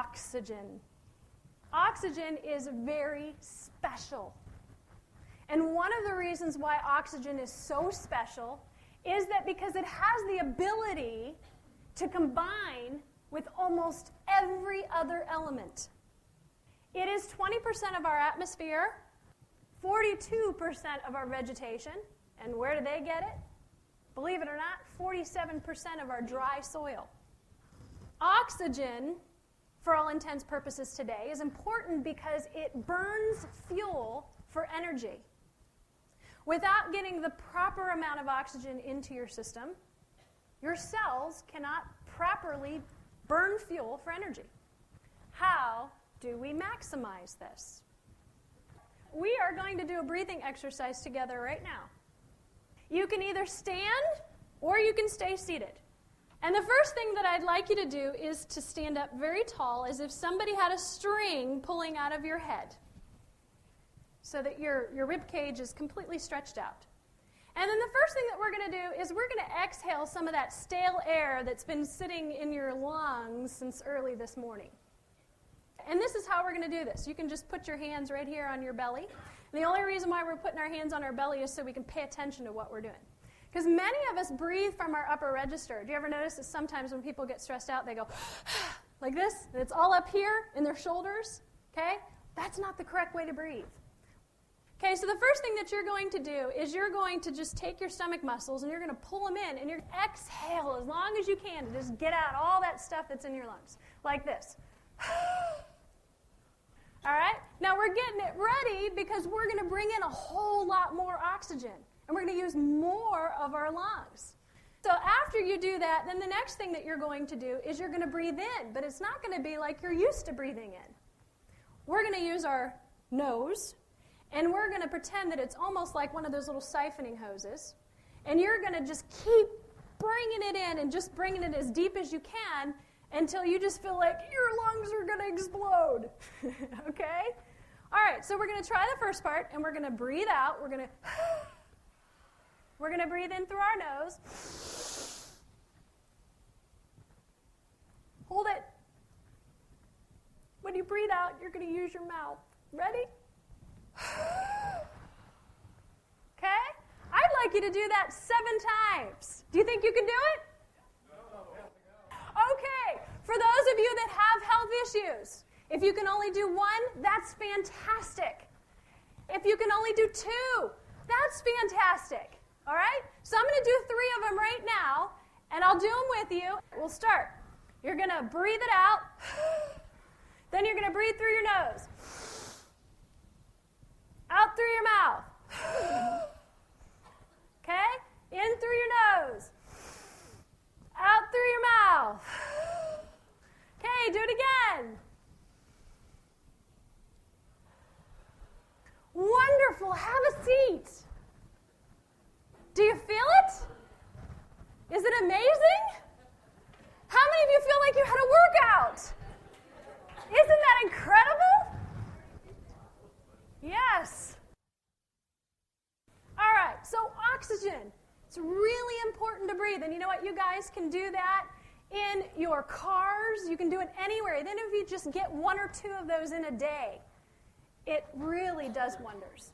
oxygen. Oxygen is very special. And one of the reasons why oxygen is so special is that because it has the ability to combine with almost every other element. It is 20% of our atmosphere, 42% of our vegetation, and where do they get it? Believe it or not, 47% of our dry soil. Oxygen, for all intents and purposes today, is important because it burns fuel for energy. Without getting the proper amount of oxygen into your system, your cells cannot properly burn fuel for energy. How do we maximize this? We are going to do a breathing exercise together right now. You can either stand or you can stay seated. And the first thing that I'd like you to do is to stand up very tall as if somebody had a string pulling out of your head so that your rib cage is completely stretched out. And then the first thing that we're going to do is we're going to exhale some of that stale air that's been sitting in your lungs since early this morning. And this is how we're going to do this. You can just put your hands right here on your belly. And the only reason why we're putting our hands on our belly is so we can pay attention to what we're doing. Because many of us breathe from our upper register. Do you ever notice that sometimes when people get stressed out, they go like this, and it's all up here in their shoulders? Okay? That's not the correct way to breathe. Okay, so the first thing that you're going to do is you're going to just take your stomach muscles and you're going to pull them in and you're going to exhale as long as you can to just get out all that stuff that's in your lungs, like this. All right? Now we're getting it ready because we're going to bring in a whole lot more oxygen and we're going to use more of our lungs. So after you do that, then the next thing that you're going to do is you're going to breathe in, but it's not going to be like you're used to breathing in. We're going to use our nose. And we're going to pretend that it's almost like one of those little siphoning hoses. And you're going to just keep bringing it in and just bringing it as deep as you can until you just feel like your lungs are going to explode. Okay? All right, so we're going to try the first part, and we're going to breathe out. We're going to breathe in through our nose. Hold it. When you breathe out, you're going to use your mouth. Ready? Okay? I'd like you to do that 7 times. Do you think you can do it? Okay. For those of you that have health issues, if you can only do 1, that's fantastic. If you can only do 2, that's fantastic. All right? So I'm going to do 3 of them right now, and I'll do them with you. We'll start. You're going to breathe it out. Then you're going to breathe through your nose. Out through your mouth. Okay? In through your nose. Out through your mouth. Okay, do it again. Wonderful. Have a seat. Do you feel it? Is it amazing? How many of you feel like you had a workout? Isn't that incredible? Yes. All right, so oxygen. It's really important to breathe. And you know what? You guys can do that in your cars. You can do it anywhere. Then if you just get 1 or 2 of those in a day, it really does wonders.